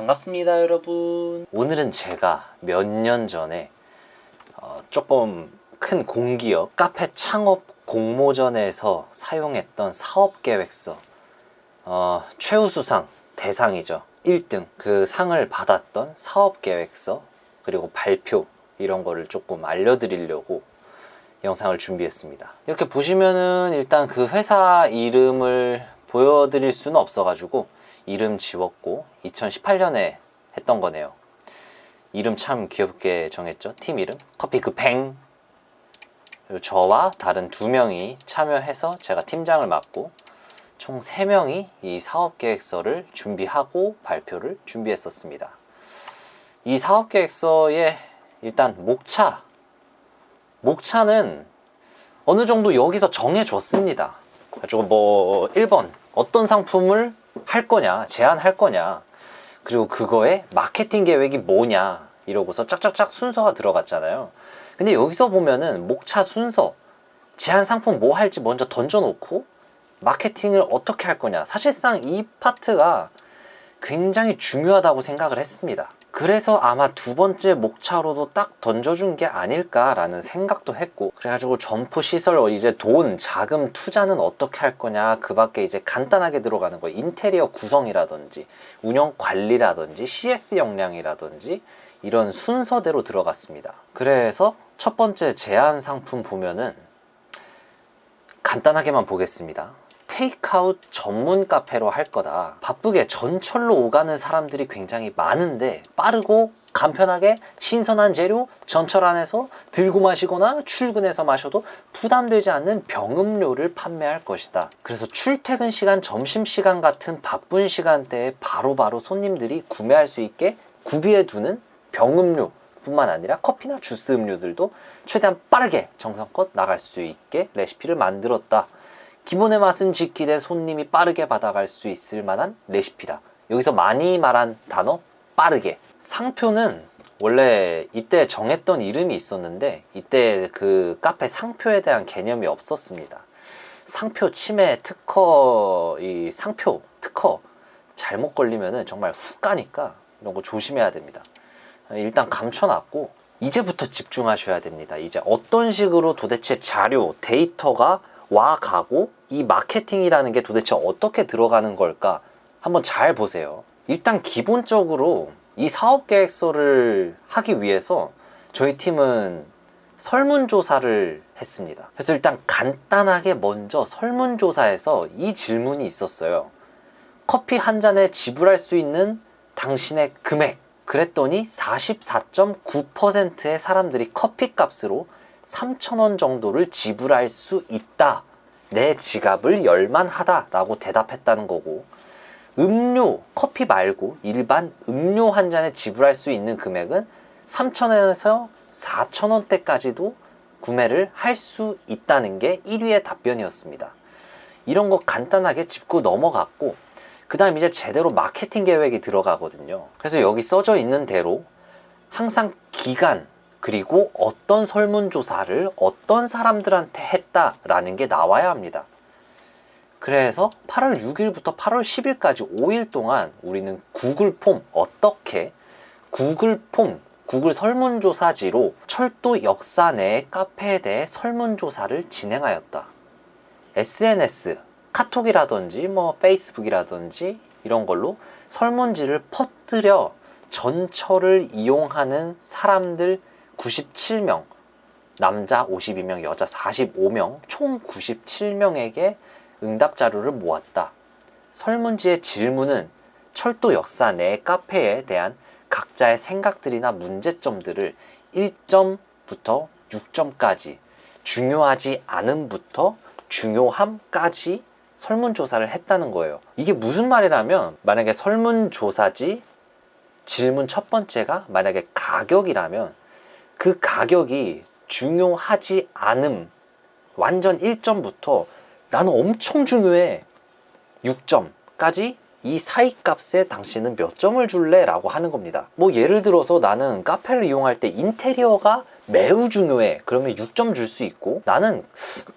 반갑습니다 여러분. 오늘은 제가 몇 년 전에 조금 큰 공기업 카페 창업 공모전에서 사용했던 사업계획서 최우수상 대상이죠. 1등 그 상을 받았던 사업계획서 그리고 발표 이런 거를 조금 알려드리려고 영상을 준비했습니다. 이렇게 보시면은 일단 그 회사 이름을 보여드릴 수는 없어가지고 이름 지웠고 2018년에 했던 거네요. 이름 참 귀엽게 정했죠. 팀 이름 커피 그 뱅. 저와 다른 2명이 참여해서 제가 팀장을 맡고 총 3명이 이 사업계획서를 준비하고 발표를 준비했었습니다. 이 사업계획서에 일단 목차는 어느 정도 여기서 정해줬습니다. 가지고 뭐 1번 어떤 상품을 할 거냐, 제안할 거냐, 그리고 그거의 마케팅 계획이 뭐냐 이러고서 짝짝짝 순서가 들어갔잖아요. 근데 여기서 보면은 목차 순서, 제안 상품 뭐 할지 먼저 던져놓고 마케팅을 어떻게 할 거냐, 사실상 이 파트가 굉장히 중요하다고 생각을 했습니다. 그래서 아마 2번째 목차로도 딱 던져준 게 아닐까라는 생각도 했고, 그래가지고 점포 시설, 이제 돈, 자금, 투자는 어떻게 할 거냐, 그 밖에 이제 간단하게 들어가는 거, 인테리어 구성이라든지 운영 관리라든지 CS 역량이라든지 이런 순서대로 들어갔습니다. 그래서 첫 번째 제안 상품 보면은 간단하게만 보겠습니다. 테이크아웃 전문 카페로 할 거다. 바쁘게 전철로 오가는 사람들이 굉장히 많은데 빠르고 간편하게 신선한 재료 전철 안에서 들고 마시거나 출근해서 마셔도 부담되지 않는 병음료를 판매할 것이다. 그래서 출퇴근 시간, 점심시간 같은 바쁜 시간대에 바로바로 손님들이 구매할 수 있게 구비해 두는 병음료 뿐만 아니라 커피나 주스 음료들도 최대한 빠르게 정성껏 나갈 수 있게 레시피를 만들었다. 기본의 맛은 지키되 손님이 빠르게 받아갈 수 있을 만한 레시피다. 여기서 많이 말한 단어 빠르게. 상표는 원래 이때 정했던 이름이 있었는데 이때 그 카페 상표에 대한 개념이 없었습니다. 상표 침해 특허, 이 상표 특허 잘못 걸리면은 정말 훅 가니까 이런 거 조심해야 됩니다. 일단 감춰놨고 이제부터 집중하셔야 됩니다. 이제 어떤 식으로 도대체 자료, 데이터가 와 가고 이 마케팅이라는 게 도대체 어떻게 들어가는 걸까 한번 잘 보세요. 일단 기본적으로 이 사업계획서를 하기 위해서 저희 팀은 설문조사를 했습니다. 그래서 일단 간단하게 먼저 설문조사에서 이 질문이 있었어요. 커피 한 잔에 지불할 수 있는 당신의 금액. 그랬더니 44.9%의 사람들이 커피값으로 3,000원 정도를 지불할 수 있다. 내 지갑을 열만하다 라고 대답했다는 거고, 음료, 커피 말고 일반 음료 한 잔에 지불할 수 있는 금액은 3,000원에서 4,000원대까지도 구매를 할 수 있다는 게 1위의 답변이었습니다. 이런 거 간단하게 짚고 넘어갔고, 그 다음 이제 제대로 마케팅 계획이 들어가거든요. 그래서 여기 써져 있는 대로 항상 기간, 그리고 어떤 설문조사를 어떤 사람들한테 했다라는 게 나와야 합니다. 그래서 8월 6일부터 8월 10일까지 5일 동안 우리는 구글 폼, 구글 설문조사지로 철도 역사 내의 카페에 대해 설문조사를 진행하였다. SNS, 카톡이라든지 뭐 페이스북이라든지 이런 걸로 설문지를 퍼뜨려 전철을 이용하는 사람들 97명, 남자 52명, 여자 45명, 총 97명에게 응답 자료를 모았다. 설문지의 질문은 철도 역사 내 카페에 대한 각자의 생각들이나 문제점들을 1점부터 6점까지, 중요하지 않음부터 중요함까지 설문조사를 했다는 거예요. 이게 무슨 말이라면, 만약에 설문조사지 질문 첫 번째가 만약에 가격이라면 그 가격이 중요하지 않음, 완전 1점부터 나는 엄청 중요해 6점까지 이 사이 값에 당신은 몇 점을 줄래? 라고 하는 겁니다. 뭐 예를 들어서 나는 카페를 이용할 때 인테리어가 매우 중요해. 그러면 6점 줄 수 있고, 나는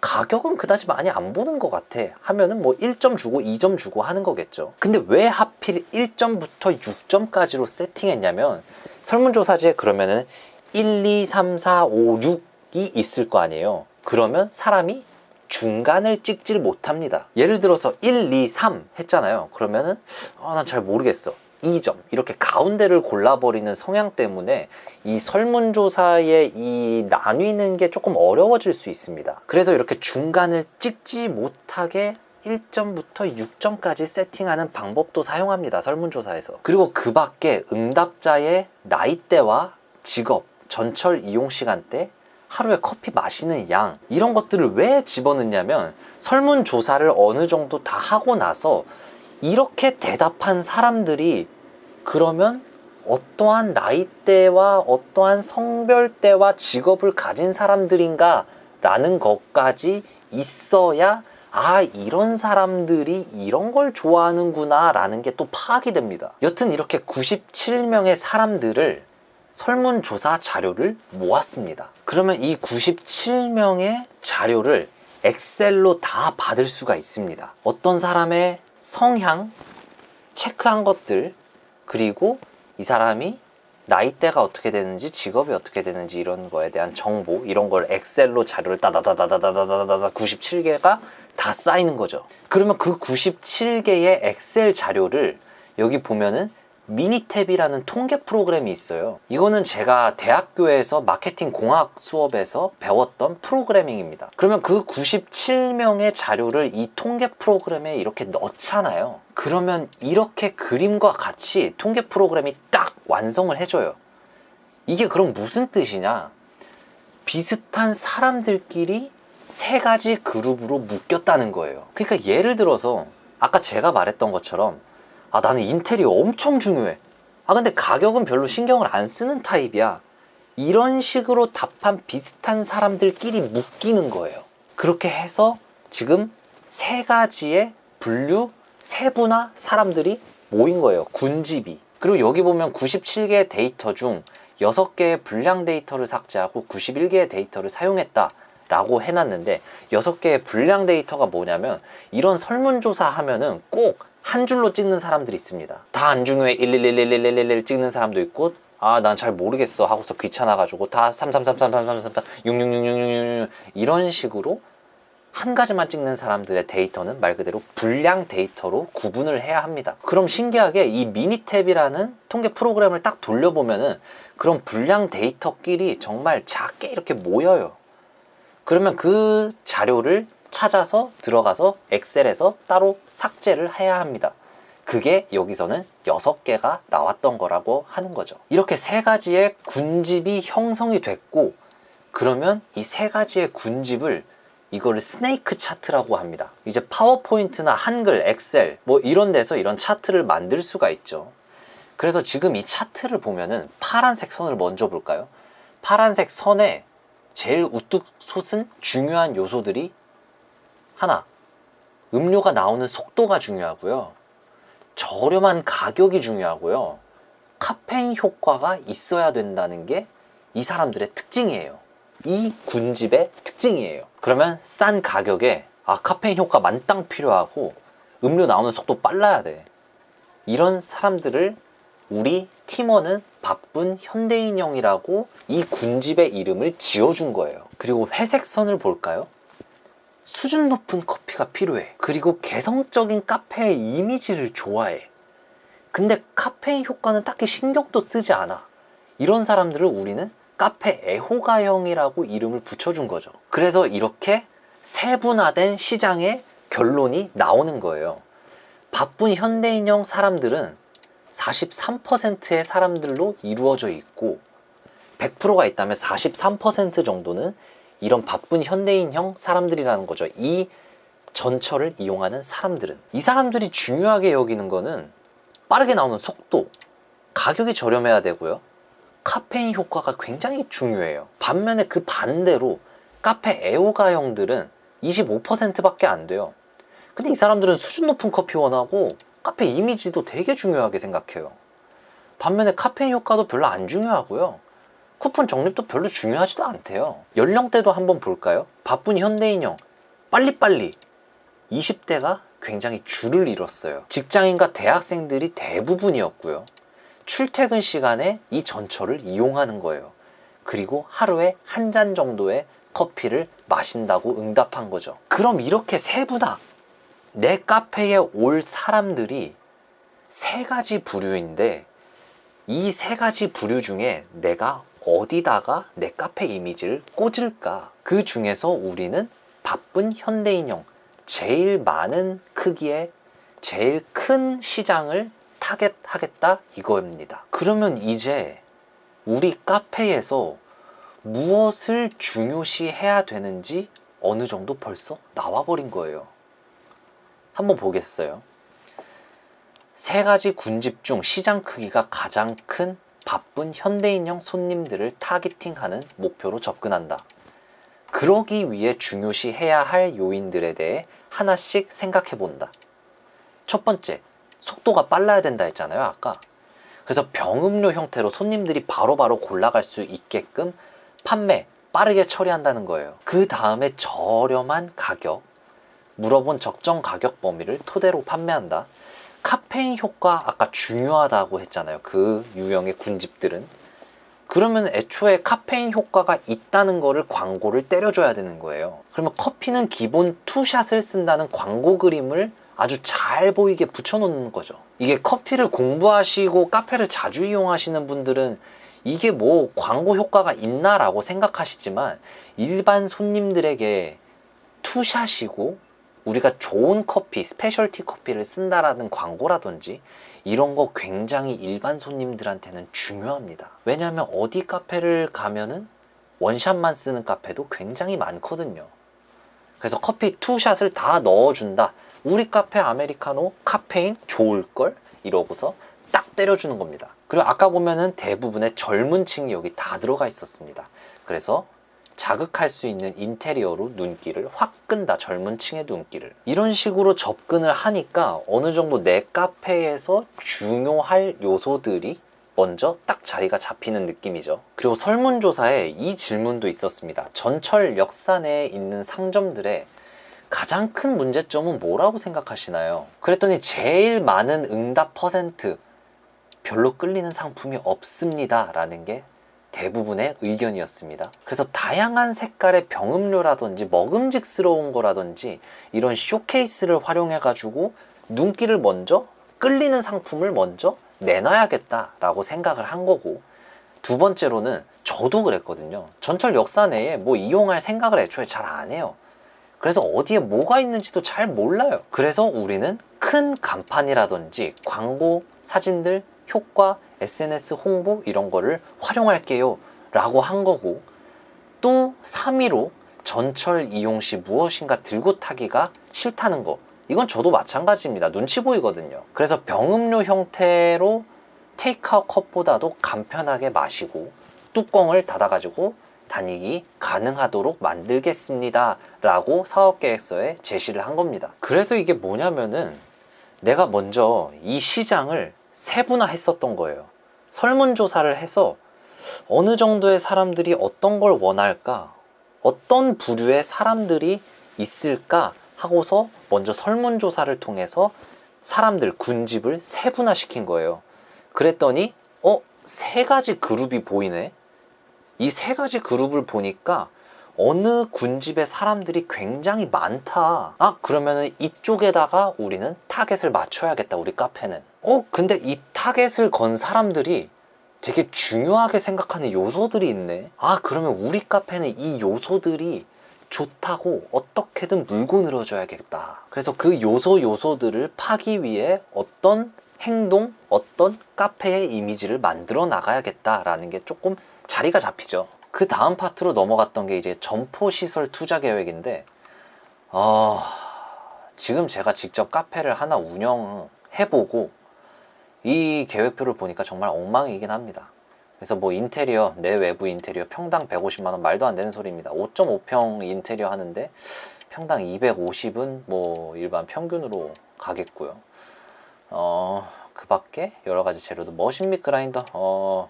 가격은 그다지 많이 안 보는 것 같아 하면은 뭐 1점 주고 2점 주고 하는 거겠죠. 근데 왜 하필 1점부터 6점까지로 세팅했냐면, 설문조사지에 그러면은 1, 2, 3, 4, 5, 6이 있을 거 아니에요. 그러면 사람이 중간을 찍질 못합니다. 예를 들어서 1, 2, 3 했잖아요. 그러면은 난 잘 모르겠어, 2점, 이렇게 가운데를 골라버리는 성향 때문에 이 설문조사에 이 나뉘는 게 조금 어려워질 수 있습니다. 그래서 이렇게 중간을 찍지 못하게 1점부터 6점까지 세팅하는 방법도 사용합니다, 설문조사에서. 그리고 그 밖에 응답자의 나이대와 직업, 전철 이용 시간대, 하루에 커피 마시는 양, 이런 것들을 왜 집어넣냐면, 설문조사를 어느 정도 다 하고 나서 이렇게 대답한 사람들이 그러면 어떠한 나이대와 어떠한 성별대와 직업을 가진 사람들인가 라는 것까지 있어야, 이런 사람들이 이런 걸 좋아하는구나 라는 게 또 파악이 됩니다. 여튼 이렇게 97명의 사람들을 설문조사 자료를 모았습니다. 그러면 이 97명의 자료를 엑셀로 다 받을 수가 있습니다. 어떤 사람의 성향 체크한 것들, 그리고 이 사람이 나이대가 어떻게 되는지, 직업이 어떻게 되는지, 이런 거에 대한 정보, 이런 걸 엑셀로 자료를 따다다다다다다다다 97개가 다 쌓이는 거죠. 그러면 그 97개의 엑셀 자료를 여기 보면은 미니탭이라는 통계 프로그램이 있어요. 이거는 제가 대학교에서 마케팅 공학 수업에서 배웠던 프로그래밍입니다. 그러면 그 97명의 자료를 이 통계 프로그램에 이렇게 넣잖아요. 그러면 이렇게 그림과 같이 통계 프로그램이 딱 완성을 해줘요. 이게 그럼 무슨 뜻이냐? 비슷한 사람들끼리 세 가지 그룹으로 묶였다는 거예요. 그러니까 예를 들어서 아까 제가 말했던 것처럼, 나는 인테리어 엄청 중요해. 근데 가격은 별로 신경을 안 쓰는 타입이야. 이런 식으로 답한 비슷한 사람들끼리 묶이는 거예요. 그렇게 해서 지금 세 가지의 분류, 세분화 사람들이 모인 거예요. 군집이. 그리고 여기 보면 97개의 데이터 중 6개의 불량 데이터를 삭제하고 91개의 데이터를 사용했다 라고 해놨는데, 6개의 불량 데이터가 뭐냐면, 이런 설문조사 하면은 꼭 한 줄로 찍는 사람들이 있습니다. 다 안 중요해 1111111 찍는 사람도 있고, 난 잘 모르겠어 하고서 귀찮아가지고 다 33333333 666666 이런 식으로 한 가지만 찍는 사람들의 데이터는 말 그대로 불량 데이터로 구분을 해야 합니다. 그럼 신기하게 이 미니탭이라는 통계 프로그램을 딱 돌려보면은 그런 불량 데이터끼리 정말 작게 이렇게 모여요. 그러면 그 자료를 찾아서 들어가서 엑셀에서 따로 삭제를 해야 합니다. 그게 여기서는 6개가 나왔던 거라고 하는 거죠. 이렇게 세 가지의 군집이 형성이 됐고, 그러면 이 세 가지의 군집을, 이거를 스네이크 차트라고 합니다. 이제 파워포인트나 한글, 엑셀 뭐 이런 데서 이런 차트를 만들 수가 있죠. 그래서 지금 이 차트를 보면은 파란색 선을 먼저 볼까요? 파란색 선에 제일 우뚝 솟은 중요한 요소들이, 하나, 음료가 나오는 속도가 중요하고요, 저렴한 가격이 중요하고요, 카페인 효과가 있어야 된다는 게 이 사람들의 특징이에요. 이 군집의 특징이에요. 그러면 싼 가격에 카페인 효과 만땅 필요하고 음료 나오는 속도 빨라야 돼. 이런 사람들을 우리 팀원은 바쁜 현대인형이라고 이 군집의 이름을 지어준 거예요. 그리고 회색 선을 볼까요? 수준 높은 커피가 필요해. 그리고 개성적인 카페의 이미지를 좋아해. 근데 카페인 효과는 딱히 신경도 쓰지 않아. 이런 사람들을 우리는 카페 애호가형이라고 이름을 붙여준 거죠. 그래서 이렇게 세분화된 시장의 결론이 나오는 거예요. 바쁜 현대인형 사람들은 43%의 사람들로 이루어져 있고, 100%가 있다면 43% 정도는 이런 바쁜 현대인형 사람들이라는 거죠. 이 전철을 이용하는 사람들은. 이 사람들이 중요하게 여기는 거는 빠르게 나오는 속도, 가격이 저렴해야 되고요, 카페인 효과가 굉장히 중요해요. 반면에 그 반대로 카페 애호가형들은 25%밖에 안 돼요. 근데 이 사람들은 수준 높은 커피 원하고 카페 이미지도 되게 중요하게 생각해요. 반면에 카페인 효과도 별로 안 중요하고요, 쿠폰 적립도 별로 중요하지도 않대요. 연령대도 한번 볼까요? 바쁜 현대인형 빨리빨리 20대가 굉장히 줄을 이뤘어요. 직장인과 대학생들이 대부분이었고요. 출퇴근 시간에 이 전철을 이용하는 거예요. 그리고 하루에 한 잔 정도의 커피를 마신다고 응답한 거죠. 그럼 이렇게 세분화 내 카페에 올 사람들이 세 가지 부류인데 이 세 가지 부류 중에 내가 어디다가 내 카페 이미지를 꽂을까? 그 중에서 우리는 바쁜 현대인형 제일 많은 크기의 제일 큰 시장을 타겟하겠다 이거입니다. 그러면 이제 우리 카페에서 무엇을 중요시해야 되는지 어느 정도 벌써 나와버린 거예요. 한번 보겠어요. 세 가지 군집 중 시장 크기가 가장 큰 바쁜 현대인형 손님들을 타겟팅하는 목표로 접근한다. 그러기 위해 중요시해야 할 요인들에 대해 하나씩 생각해 본다. 첫 번째, 속도가 빨라야 된다 했잖아요, 아까. 그래서 병음료 형태로 손님들이 바로바로 골라갈 수 있게끔 판매 빠르게 처리한다는 거예요. 그 다음에 저렴한 가격, 물어본 적정 가격 범위를 토대로 판매한다. 카페인 효과 아까 중요하다고 했잖아요. 그 유형의 군집들은. 그러면 애초에 카페인 효과가 있다는 거를 광고를 때려줘야 되는 거예요. 그러면 커피는 기본 투샷을 쓴다는 광고 그림을 아주 잘 보이게 붙여놓는 거죠. 이게 커피를 공부하시고 카페를 자주 이용하시는 분들은 이게 뭐 광고 효과가 있나라고 생각하시지만 일반 손님들에게 투샷이고 우리가 좋은 커피, 스페셜티 커피를 쓴다라는 광고라든지 이런 거 굉장히 일반 손님들한테는 중요합니다. 왜냐하면 어디 카페를 가면은 원샷만 쓰는 카페도 굉장히 많거든요. 그래서 커피 투샷을 다 넣어준다. 우리 카페 아메리카노 카페인 좋을걸? 이러고서 딱 때려주는 겁니다. 그리고 아까 보면은 대부분의 젊은 층이 여기 다 들어가 있었습니다. 그래서 자극할 수 있는 인테리어로 눈길을 확 끈다. 젊은 층의 눈길을. 이런 식으로 접근을 하니까 어느 정도 내 카페에서 중요할 요소들이 먼저 딱 자리가 잡히는 느낌이죠. 그리고 설문조사에 이 질문도 있었습니다. 전철 역사 내에 있는 상점들의 가장 큰 문제점은 뭐라고 생각하시나요? 그랬더니 제일 많은 응답 퍼센트, 별로 끌리는 상품이 없습니다 라는 게 대부분의 의견이었습니다. 그래서 다양한 색깔의 병음료라든지 먹음직스러운 거라든지 이런 쇼케이스를 활용해 가지고 눈길을 먼저 끌리는 상품을 먼저 내놔야겠다라고 생각을 한 거고, 두 번째로는 저도 그랬거든요. 전철 역사 내에 뭐 이용할 생각을 애초에 잘 안 해요. 그래서 어디에 뭐가 있는지도 잘 몰라요. 그래서 우리는 큰 간판이라든지 광고, 사진들, 효과, SNS 홍보 이런 거를 활용할게요 라고 한 거고, 또 3위로 전철 이용 시 무엇인가 들고 타기가 싫다는 거, 이건 저도 마찬가지입니다. 눈치 보이거든요. 그래서 병음료 형태로 테이크아웃 컵보다도 간편하게 마시고 뚜껑을 닫아가지고 다니기 가능하도록 만들겠습니다 라고 사업계획서에 제시를 한 겁니다. 그래서 이게 뭐냐면은 내가 먼저 이 시장을 세분화 했었던 거예요. 설문조사를 해서 어느 정도의 사람들이 어떤 걸 원할까, 어떤 부류의 사람들이 있을까 하고서 먼저 설문조사를 통해서 사람들 군집을 세분화시킨 거예요. 그랬더니 세 가지 그룹이 보이네. 이 세 가지 그룹을 보니까 어느 군집의 사람들이 굉장히 많다. 그러면은 이쪽에다가 우리는 타겟을 맞춰야겠다, 우리 카페는. 근데 이 타겟을 건 사람들이 되게 중요하게 생각하는 요소들이 있네. 그러면 우리 카페는 이 요소들이 좋다고 어떻게든 물고 늘어줘야겠다. 그래서 그 요소들을 파기 위해 어떤 행동, 어떤 카페의 이미지를 만들어 나가야겠다라는 게 조금 자리가 잡히죠. 그 다음 파트로 넘어갔던 게 이제 점포시설 투자 계획인데, 지금 제가 직접 카페를 하나 운영해보고 이 계획표를 보니까 정말 엉망이긴 합니다. 그래서 뭐 인테리어, 내외부 인테리어 평당 150만원 말도 안 되는 소리입니다. 5.5평 인테리어 하는데 평당 250은 뭐 일반 평균으로 가겠고요. 그 밖에 여러 가지 재료도 머신밋 그라인더,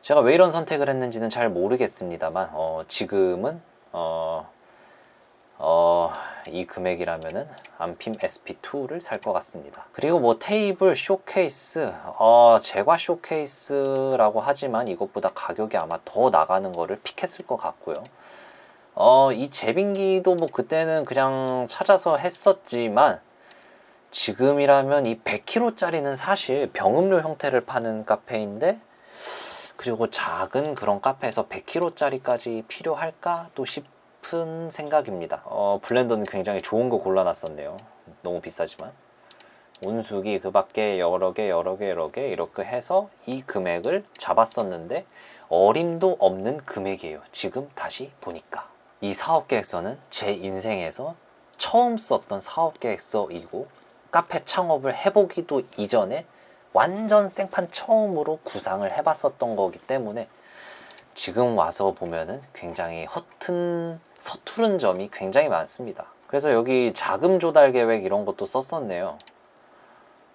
제가 왜 이런 선택을 했는지는 잘 모르겠습니다만 지금은 이 금액이라면은 안핌 SP2를 살 것 같습니다. 그리고 뭐 테이블 쇼케이스, 제과 쇼케이스라고 하지만 이것보다 가격이 아마 더 나가는 거를 픽했을 것 같고요. 이 제빙기도 뭐 그때는 그냥 찾아서 했었지만 지금이라면 이 100kg짜리는 사실 병음료 형태를 파는 카페인데, 그리고 작은 그런 카페에서 100kg짜리까지 필요할까 또 싶은 생각입니다. 블렌더는 굉장히 좋은 거 골라놨었네요. 너무 비싸지만 온수기 그 밖에 여러 개 이렇게 해서 이 금액을 잡았었는데 어림도 없는 금액이에요. 지금 다시 보니까 이 사업계획서는 제 인생에서 처음 썼던 사업계획서이고, 카페 창업을 해보기도 이전에 완전 생판 처음으로 구상을 해봤었던 거기 때문에 지금 와서 보면은 굉장히 서투른 점이 굉장히 많습니다. 그래서 여기 자금 조달 계획 이런 것도 썼었네요.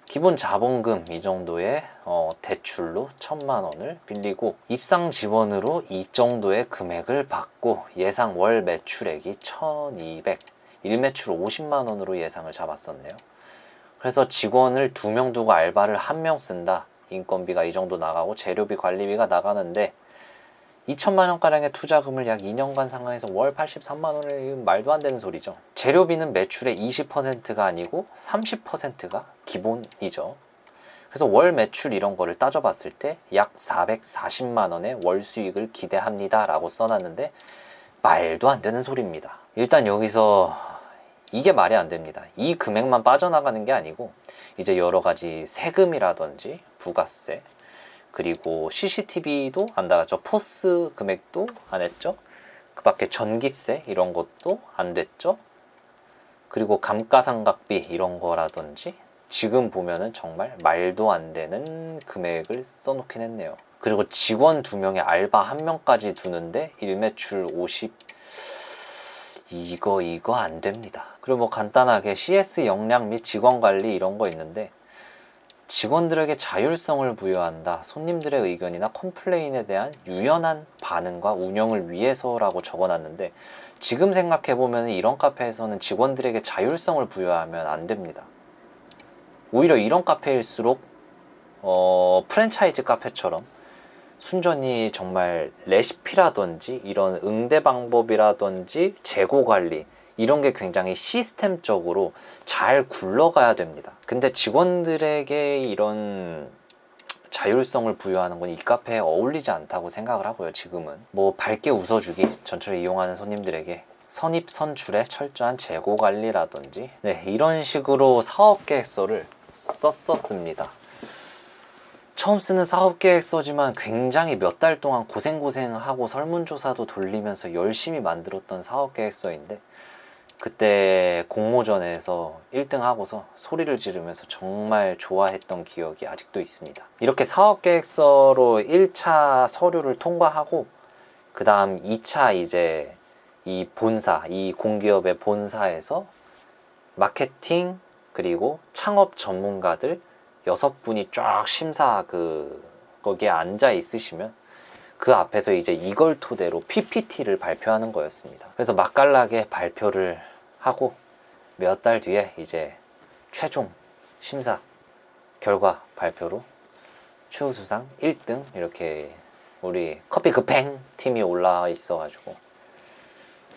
기본 자본금 이 정도의 대출로 1000만 원을 빌리고 입상 지원으로 이 정도의 금액을 받고 예상 월 매출액이 1200, 일매출 50만 원으로 예상을 잡았었네요. 그래서 직원을 2명 두고 알바를 1명 쓴다. 인건비가 이 정도 나가고 재료비 관리비가 나가는데 2천만 원가량의 투자금을 약 2년간 상환해서 월 83만 원을, 말도 안 되는 소리죠. 재료비는 매출의 20%가 아니고 30%가 기본이죠. 그래서 월 매출 이런 거를 따져봤을 때 약 440만 원의 월 수익을 기대합니다 라고 써놨는데 말도 안 되는 소리입니다. 일단 여기서 이게 말이 안 됩니다. 이 금액만 빠져나가는 게 아니고 이제 여러 가지 세금이라든지 부가세, 그리고 CCTV도 안 달았죠. 포스 금액도 안 했죠. 그 밖에 전기세 이런 것도 안 됐죠. 그리고 감가상각비 이런 거라든지 지금 보면은 정말 말도 안 되는 금액을 써놓긴 했네요. 그리고 직원 2명에 알바 1명까지 두는데 일매출 50, 이거 안 됩니다. 그리고 뭐 간단하게 CS 역량 및 직원 관리 이런 거 있는데, 직원들에게 자율성을 부여한다. 손님들의 의견이나 컴플레인에 대한 유연한 반응과 운영을 위해서라고 적어놨는데, 지금 생각해보면 이런 카페에서는 직원들에게 자율성을 부여하면 안 됩니다. 오히려 이런 카페일수록 프랜차이즈 카페처럼 순전히 정말 레시피라든지 이런 응대 방법이라든지 재고 관리 이런 게 굉장히 시스템적으로 잘 굴러가야 됩니다. 근데 직원들에게 이런 자율성을 부여하는 건 이 카페에 어울리지 않다고 생각을 하고요. 지금은 뭐 밝게 웃어주기, 전철을 이용하는 손님들에게 선입 선출에 철저한 재고 관리라든지 이런 식으로 사업계획서를 썼었습니다. 처음 쓰는 사업계획서지만 굉장히 몇 달 동안 고생하고 설문조사도 돌리면서 열심히 만들었던 사업계획서인데, 그때 공모전에서 1등 하고서 소리를 지르면서 정말 좋아했던 기억이 아직도 있습니다. 이렇게 사업계획서로 1차 서류를 통과하고 그 다음 2차 이제 이 본사, 이 공기업의 본사에서 마케팅 그리고 창업 전문가들 6분이 쫙 심사 거기에 앉아 있으시면 그 앞에서 이제 이걸 토대로 PPT를 발표하는 거였습니다. 그래서 맛깔나게 발표를 하고 몇 달 뒤에 이제 최종 심사 결과 발표로 최우수상 1등 이렇게 우리 커피 급행 팀이 올라와 있어가지고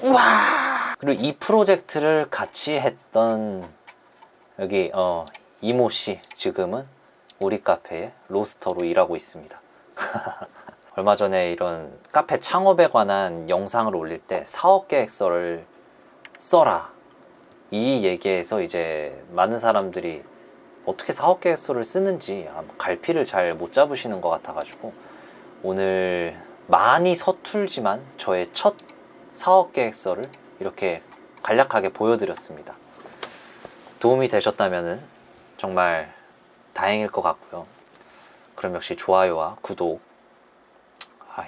우와! 그리고 이 프로젝트를 같이 했던 여기 이모씨 지금은 우리 카페의 로스터로 일하고 있습니다. 얼마 전에 이런 카페 창업에 관한 영상을 올릴 때 사업계획서를 써라 이 얘기에서 이제 많은 사람들이 어떻게 사업계획서를 쓰는지 갈피를 잘 못 잡으시는 것 같아가지고 오늘 많이 서툴지만 저의 첫 사업계획서를 이렇게 간략하게 보여드렸습니다. 도움이 되셨다면 정말 다행일 것 같고요. 그럼 역시 좋아요와 구독,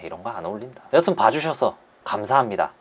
이런 거 안 어울린다. 여튼 봐주셔서 감사합니다.